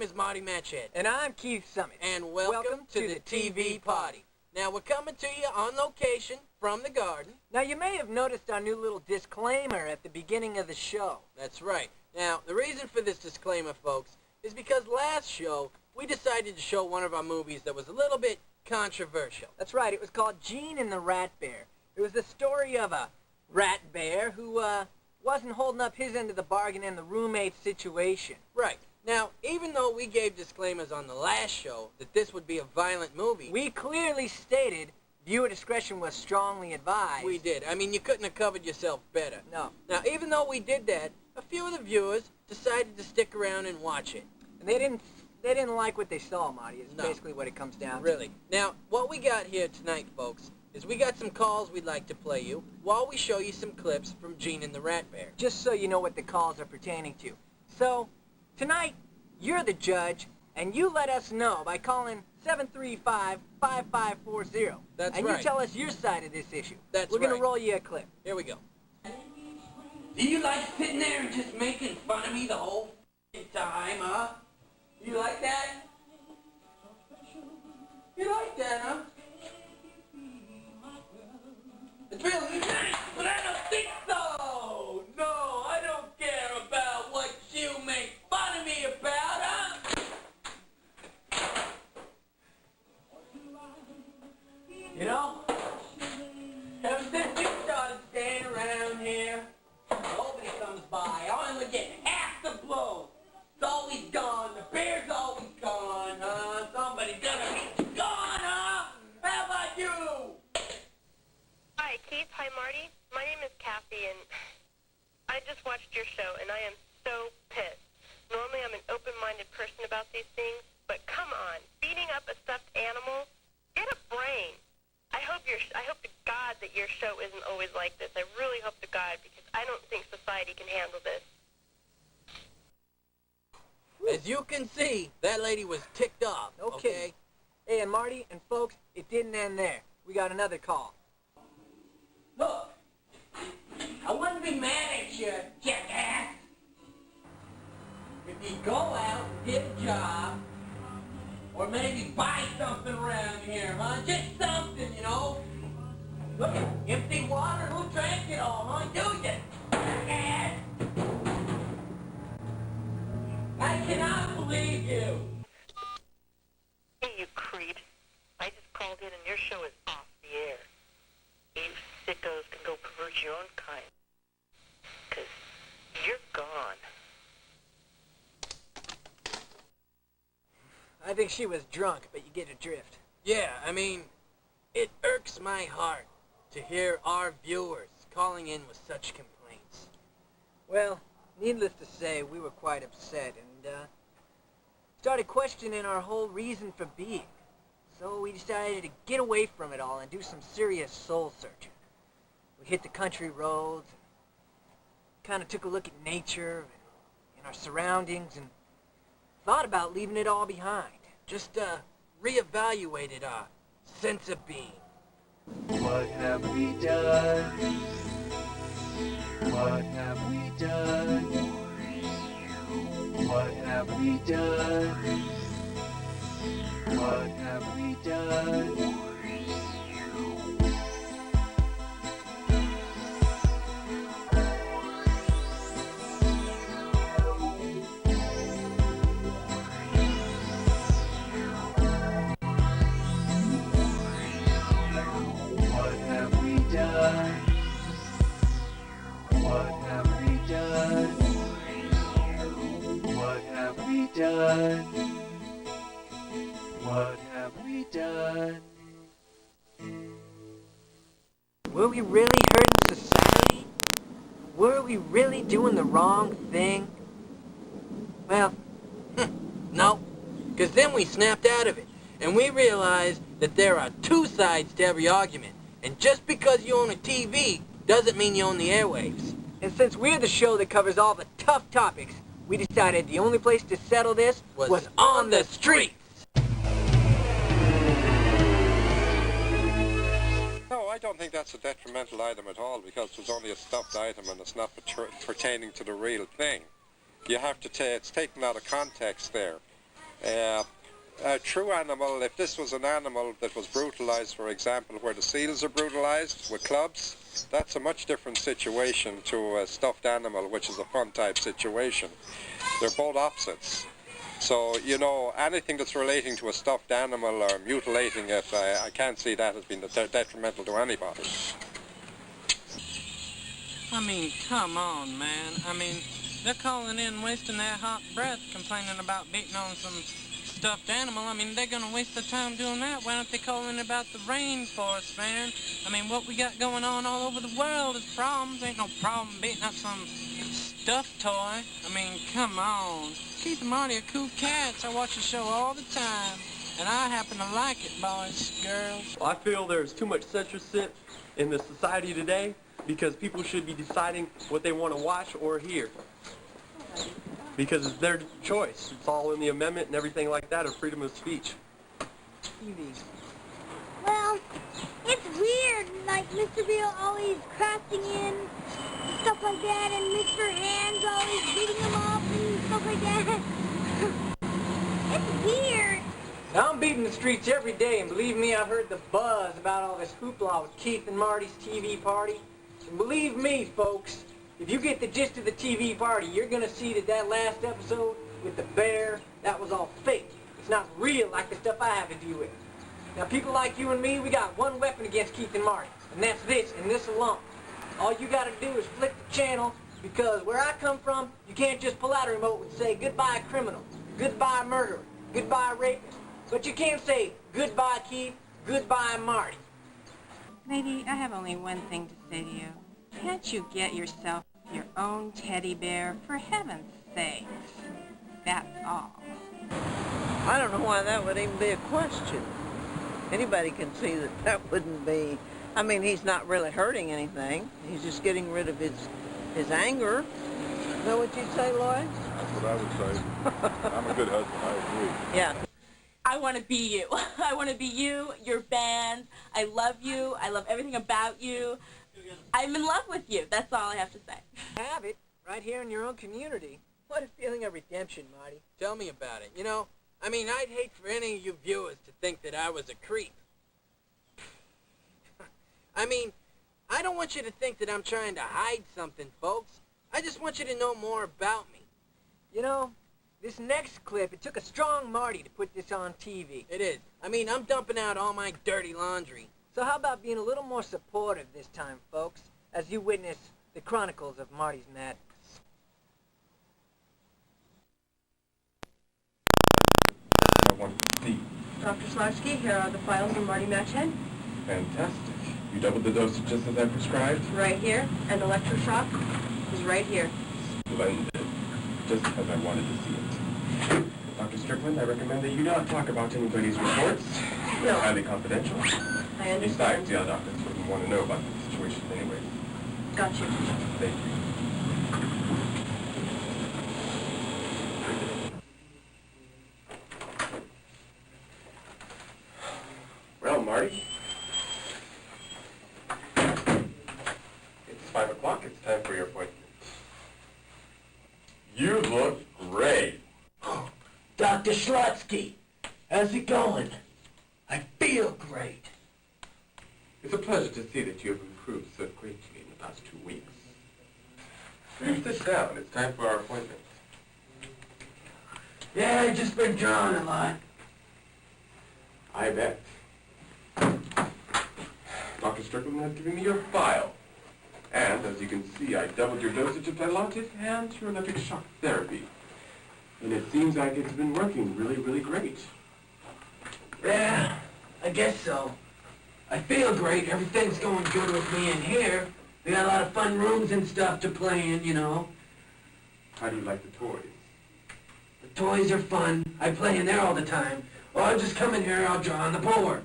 name is Marty Matchett. And I'm Keith Summit. And welcome to the TV Party. Now, we're coming to you on location from the garden. Now, you may have noticed our new little disclaimer at the beginning of the show. That's right. Now, the reason for this disclaimer, folks, is because last show, we decided to show one of our movies that was a little bit controversial. That's right. It was called Gene and the Rat Bear. It was the story of a rat bear who wasn't holding up his end of the bargain in the roommate situation. Right. Now, even though we gave disclaimers on the last show that this would be a violent movie, we clearly stated viewer discretion was strongly advised. We did. I mean, you couldn't have covered yourself better. No. Now, even though we did that, a few of the viewers decided to stick around and watch it. And they didn't like what they saw, Marty. It's No. basically what it comes down to. Really. Now, what we got here tonight, folks, is we got some calls we'd like to play you while we show you some clips from Gene and the Rat Bear. Just so you know what the calls are pertaining to. So, tonight, you're the judge, and you let us know by calling 735-5540. That's and right. you tell us your side of this issue. That's We're right. going to roll you a clip. Here we go. Do you like sitting there and just making fun of me the whole time, huh? You like that? You like that, huh? It's really nice, but I don't think so. No, I don't care about what you make fun of me about, huh? You know, ever since you started staying around here, nobody comes by. I only get half the blow. It's always gone. The bear's always gone, huh? Somebody's gonna be gone, huh? How about you? Hi, Keith. Hi, Marty. My name is Kathy, and I just watched your show, and I am so pissed. Normally, I'm an open-minded person about these things, but come on, beating up a stuffed animal? Get a brain. I hope to God that your show isn't always like this. I really hope to God, because I don't think society can handle this. As you can see, that lady was ticked off, okay? Hey, and Marty and folks, it didn't end there. We got another call. Look, I wouldn't be mad at you, jackass. If you go out and get a job, or maybe buy something around here, huh? Just something, you know? Look at empty water, who drank it all, huh? You, jackass. I cannot believe you. Hey, you creeps. I just called in, and your show is off the air. You sickos can go pervert your own kind. Because you're gone. I think she was drunk, but you get a drift. Yeah, I mean, it irks my heart to hear our viewers calling in with such complaints. Well, needless to say, we were quite upset and started questioning our whole reason for being. So we decided to get away from it all and do some serious soul searching. We hit the country roads, kind of took a look at nature and our surroundings, and thought about leaving it all behind. Just reevaluated our sense of being. What have we done? What have we done? What have we done? What have we done? What have we done? What have we done? What have we done? What have we done? Were we really hurting society? Were we really doing the wrong thing? Well, no, because then we snapped out of it, and we realized that there are two sides to every argument, and just because you own a TV doesn't mean you own the airwaves. And since we're the show that covers all the tough topics, we decided the only place to settle this was on the streets. No, I don't think that's a detrimental item at all, because it's only a stuffed item and it's not pertaining to the real thing. You have to it's taken out of context there. A true animal, if this was an animal that was brutalized, for example, where the seals are brutalized with clubs, that's a much different situation to a stuffed animal, which is a fun type situation. They're both opposites. So, you know, anything that's relating to a stuffed animal or mutilating it, I can't see that as being detrimental to anybody. I mean, come on, man. I mean, they're calling in wasting their hot breath complaining about beating on some stuffed animal. I mean, they're gonna waste their time doing that. Why don't they call in about the rainforest, man? I mean, what we got going on all over the world is problems. Ain't no problem beating up some stuffed toy. I mean, come on. Keith and Marty are cool cats. I watch the show all the time. And I happen to like it, boys, girls. I feel there's too much censorship in the society today because people should be deciding what they want to watch or hear. Because it's their choice. It's all in the amendment and everything like that of freedom of speech. Well, it's weird, like Mr. Beale always crafting in stuff like that, and Mr. Hands always beating him up and stuff like that. It's weird. Now, I'm beating the streets every day, and believe me, I've heard the buzz about all this hoopla with Keith and Marty's TV party. And believe me, folks, if you get the gist of the TV party, you're going to see that last episode with the bear, that was all fake. It's not real like the stuff I have to deal with. Now, people like you and me, we got one weapon against Keith and Marty, and that's this, and this alone. All you got to do is flick the channel, because where I come from, you can't just pull out a remote and say, goodbye criminal, goodbye murderer, goodbye rapist. But you can't say, goodbye Keith, goodbye Marty. Lady, I have only one thing to say to you. Can't you get yourself your own teddy bear, for heaven's sakes? That's all. I don't know why that would even be a question. Anybody can see that that wouldn't be. I mean, he's not really hurting anything. He's just getting rid of his anger. Is that what you'd say, Lloyd? That's what I would say. I'm a good husband, I agree. Yeah. I want to be you. I want to be you, your band. I love you. I love everything about you. I'm in love with you. That's all I have to say. Have it right here in your own community. What a feeling of redemption, Marty. Tell me about it. You know, I mean, I'd hate for any of you viewers to think that I was a creep. I mean, I don't want you to think that I'm trying to hide something, folks. I just want you to know more about me. You know, this next clip, it took a strong Marty to put this on TV. It is. I mean, I'm dumping out all my dirty laundry. So how about being a little more supportive this time, folks, as you witness the chronicles of Marty's madness? Dr. Slarski, here are the files from Marty Matchhead. Fantastic. You doubled the dosage just as I prescribed? Right here, and electroshock is right here. Splendid. Just as I wanted to see it. Dr. Strickland, I recommend that you not talk about anybody's reports. They're highly confidential. I understand. Besides, the doctors wouldn't want to know about the situation anyway. Got you. Thank you. Well, Marty. It's 5 o'clock. It's time for your appointment. You look great. Dr. Schlotsky, how's it going? I feel great. It's a pleasure to see that you have improved so greatly in the past 2 weeks. Please sit down. It's time for our appointment. Yeah, I've just been drawing a lot. I bet. Dr. Strickland has given me your file. And, as you can see, I doubled your dosage of Dilaudid and your electric shock therapy. And it seems like it's been working really, really great. Yeah, I guess so. I feel great. Everything's going good with me in here. We got a lot of fun rooms and stuff to play in, you know. How do you like the toys? The toys are fun. I play in there all the time. Or I'll just come in here, I'll draw on the board.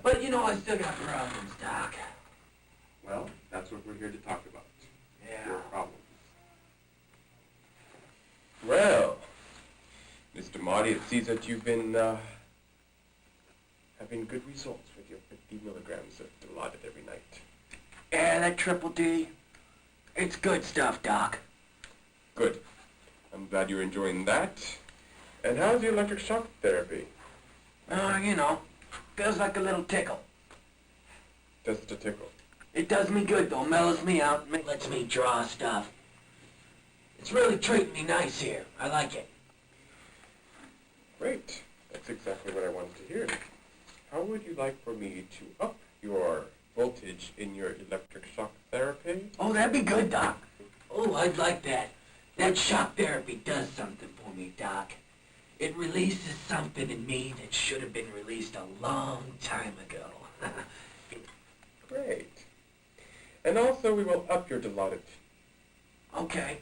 But, you know, I still got problems, Doc. Well, that's what we're here to talk about. Yeah. Your problems. Well, Mr. Marty, it seems that you've been having good results with your 50 milligrams of Dilaudid every night. Yeah, that triple D. It's good stuff, Doc. Good. I'm glad you're enjoying that. And how's the electric shock therapy? You know, feels like a little tickle. Just a tickle. It does me good, though. Mellows me out and lets me draw stuff. It's really treating me nice here. I like it. Great. That's exactly what I wanted to hear. How would you like for me to up your voltage in your electric shock therapy? Oh, that'd be good, Doc. Oh, I'd like that. That shock therapy does something for me, Doc. It releases something in me that should have been released a long time ago. Great. And also we will up your Dilaudid Okay,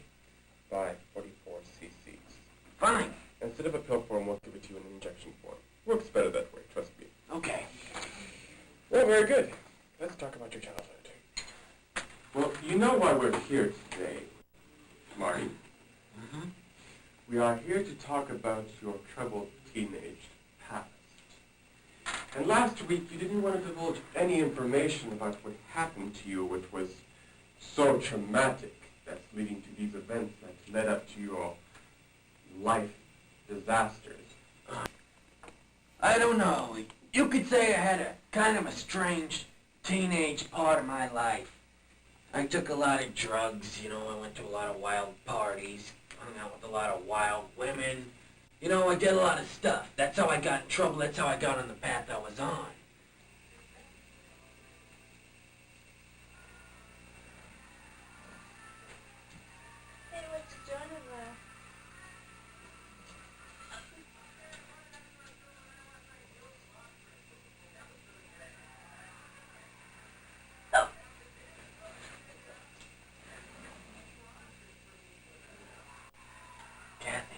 by 44 cc's. fine. Instead of a pill form, we'll give it to you in an injection form. Works better that way, trust me. Okay. Well, very good. Let's talk about your childhood. Well, you know why we're here today, Marty. Mm-hmm. We are here to talk about your troubled teenage past. And last week, you didn't want to divulge any information about what happened to you, which was so traumatic, that's leading to these events that led up to your life disasters. I don't know. You could say I had a kind of a strange teenage part of my life. I took a lot of drugs, you know, I went to a lot of wild parties, hung out with a lot of wild women. You know, I did a lot of stuff. That's how I got in trouble. That's how I got on the path I was on. Hey, what's the journal now? Kathy.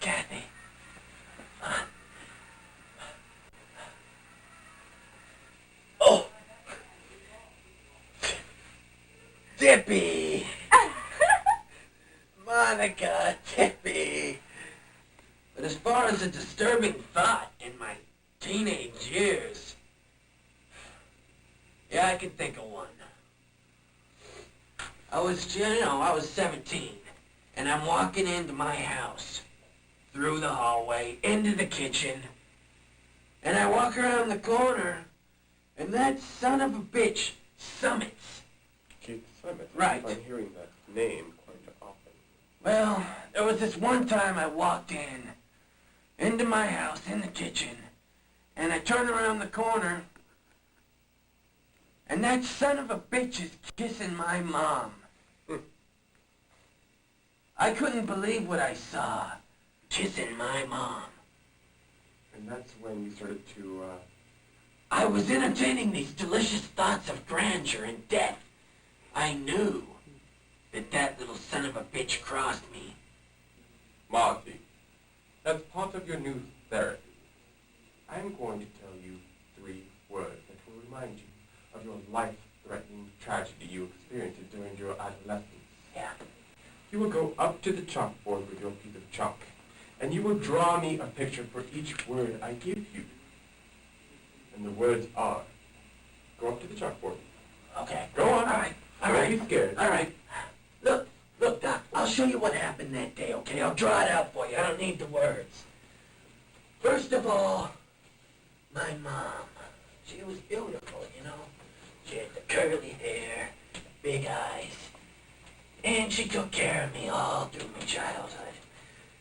Kathy. Oh! Dippy! Monica, Tippy. But as far as a disturbing thought in my teenage years, yeah, I can think of one. I was 17, and I'm walking into my house, through the hallway, into the kitchen, and I walk around the corner, and that son of a bitch, Summits. Keith Summit. Right. I'm hearing that name quite often. Well, there was this one time I walked into my house, in the kitchen, and I turned around the corner, and that son of a bitch is kissing my mom. I couldn't believe what I saw. Kissing my mom. And that's when you started to, I was entertaining these delicious thoughts of grandeur and death. I knew that little son of a bitch crossed me. Marty, as part of your new therapy, I'm going to tell you 3 words that will remind you of your life-threatening tragedy you experienced during your adolescence. Yeah. You will go up to the chalkboard with your piece of chalk, and you will draw me a picture for each word I give you. And the words are, go up to the chalkboard. Okay. Go on. All right. All Don't right. be scared. All right. Look, Doc, I'll show you what happened that day, okay? I'll draw it out for you. I don't need the words. First of all, my mom. She was beautiful, you know? She had the curly hair, big eyes, and she took care of me all through my childhood.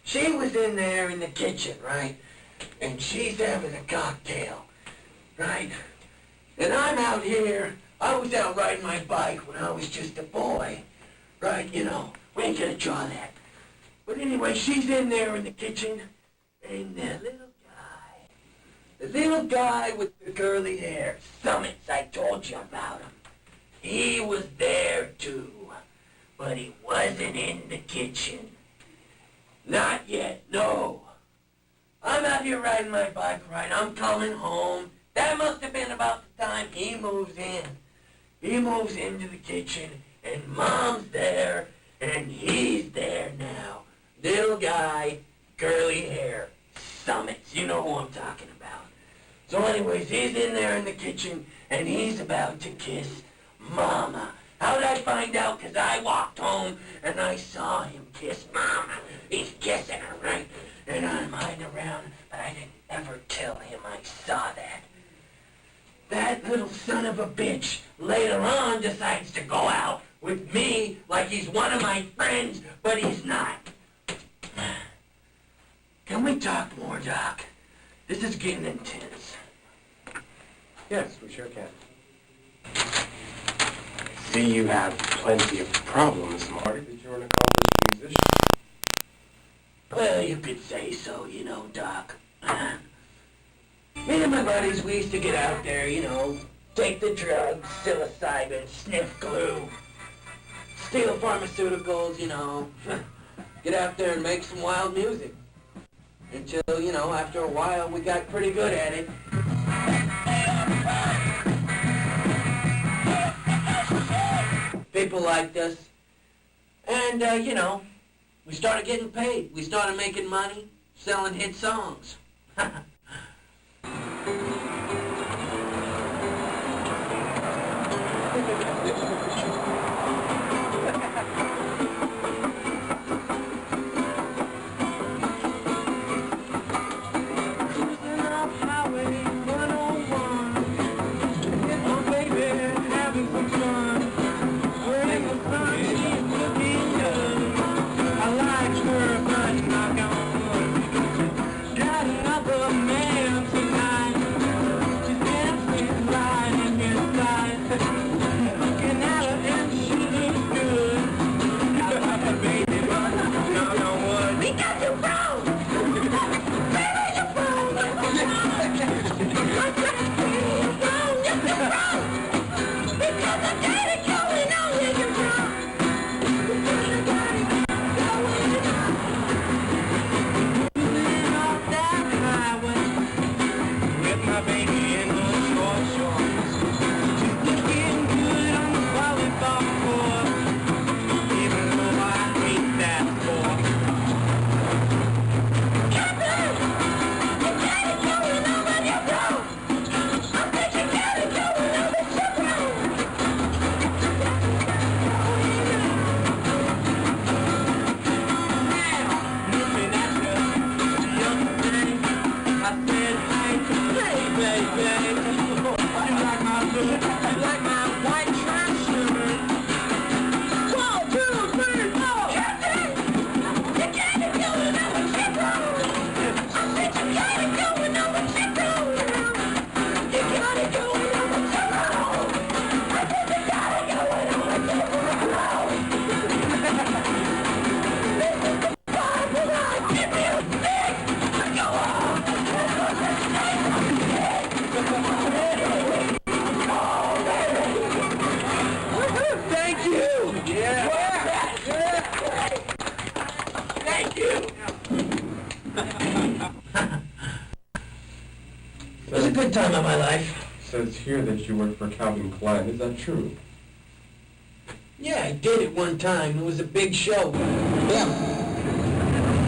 She was in there in the kitchen, right? And she's having a cocktail, right? And I'm out here. I was out riding my bike when I was just a boy, right? You know, we ain't gonna draw that. But anyway, she's in there in the kitchen, and the little guy with the curly hair, Summits, I told you about him. He was there too, but he wasn't in the kitchen. Not yet, no. I'm out here riding my bike, right? I'm coming home. That must have been about the time he moves in. He moves into the kitchen, and Mom's there, and he's there now. Little guy, curly hair. Summits, you know who I'm talking about. So anyways, he's in there in the kitchen, and he's about to kiss Mama. How'd I find out? 'Cause I walked home, and I saw him kiss Mama. He's kissing her, right? And I'm hiding around, but I didn't ever tell him I saw that. That little son of a bitch later on decides to go out with me like he's one of my friends, but he's not. Can we talk more, Doc? This is getting intense. Yes, we sure can. See, you have plenty of problems, Marty, but you're an accomplished musician. Well, you could say so, you know, Doc. Me and my buddies, we used to get out there, you know, take the drugs, psilocybin, sniff glue, steal pharmaceuticals, you know, get out there and make some wild music. Until, you know, after a while, we got pretty good at it. People liked us. And, you know, we started getting paid. We started making money, selling hit songs. Good time of my life. It says here that you work for Calvin Klein. Is that true? Yeah, I did it one time. It was a big show. Yeah.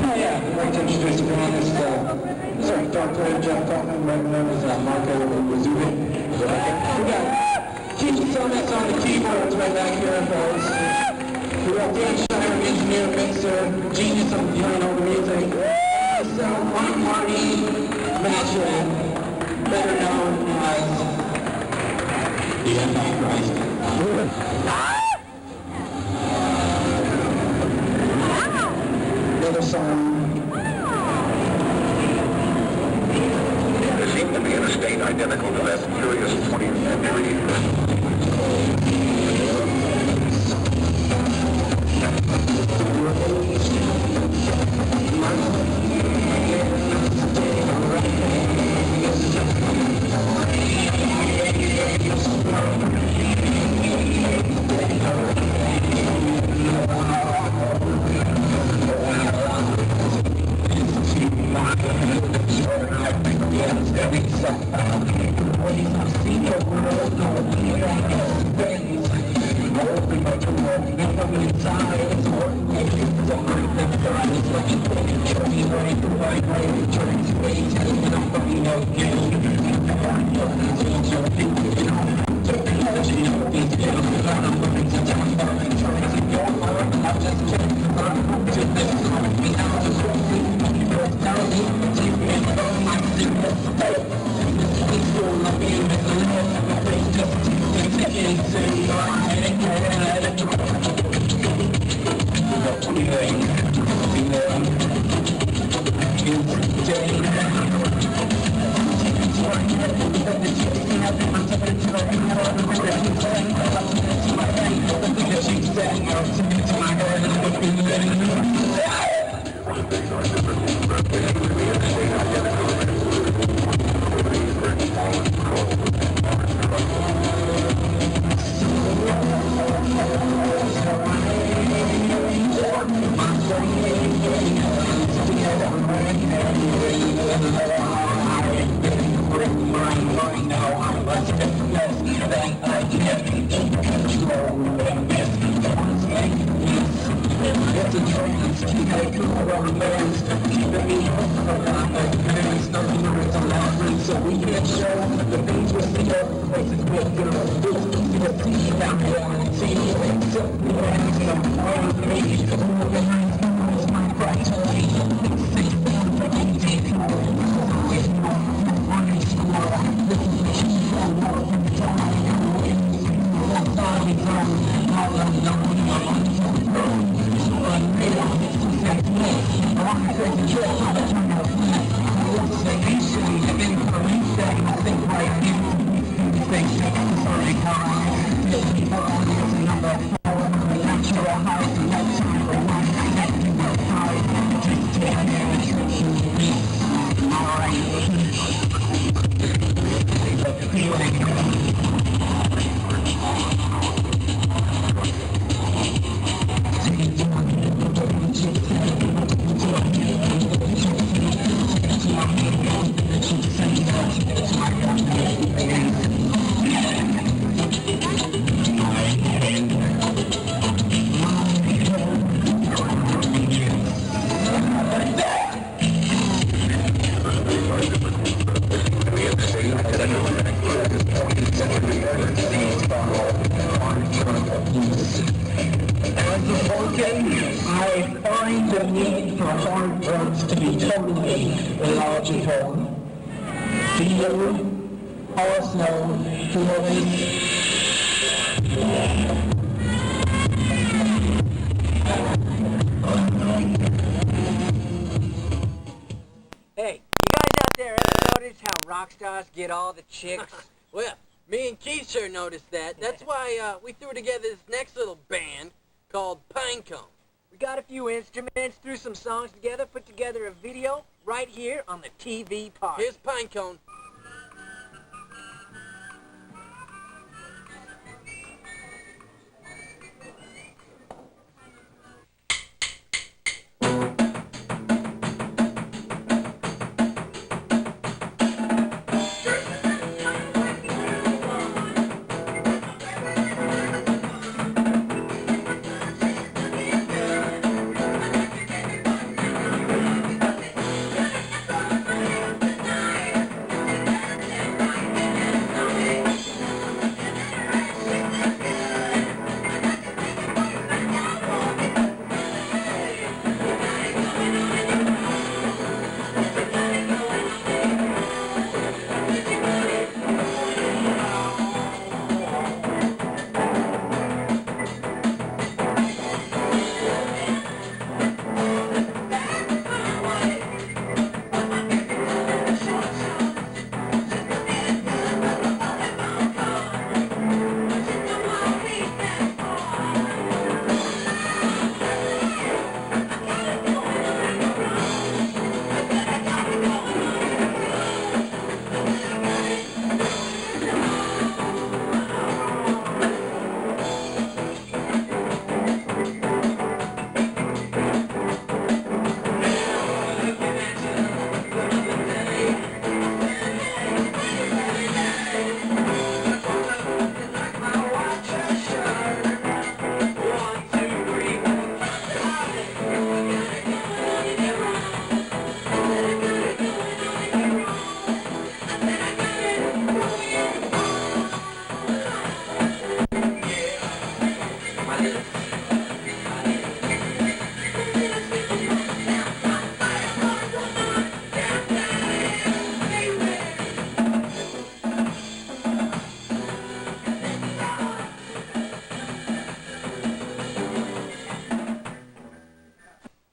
I'd like to introduce everyone. This is our Dr. Jeff Feltman, right known as Marco Wazubi. We got Keith Summits on the keyboards right back here, fellas. We got Dan Shire, engineer, mixer, genius on playing over music. So, I'm Marty Matchett, better known as the Antichrist. Another song. They seem to be in a state identical to that curious 20th century. Inside, I find the need for hard words to be totally illogical. Feel, also feelings. Hey, you guys out there ever notice how rock stars get all the chicks? Well, me and Keith sure noticed that. That's why we threw together this next little band called Pinecone. We got a few instruments, threw some songs together, put together a video right here on the TV Party. Here's Pinecone.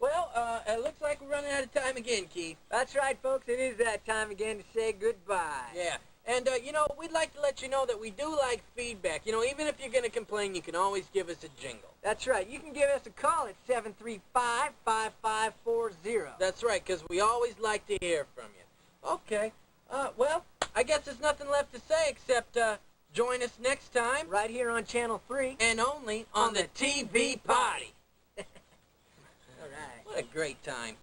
Well, it looks like we're running out of time again, Keith. That's right, folks. It is that time again to say goodbye. Yeah. And, you know, we'd like to let you know that we do like feedback. You know, even if you're going to complain, you can always give us a jingle. That's right. You can give us a call at 735-5540. That's right, because we always like to hear from you. Okay. Well, I guess there's nothing left to say except, join us next time. Right here on Channel 3. And only on the TV Party. All right. What a great time.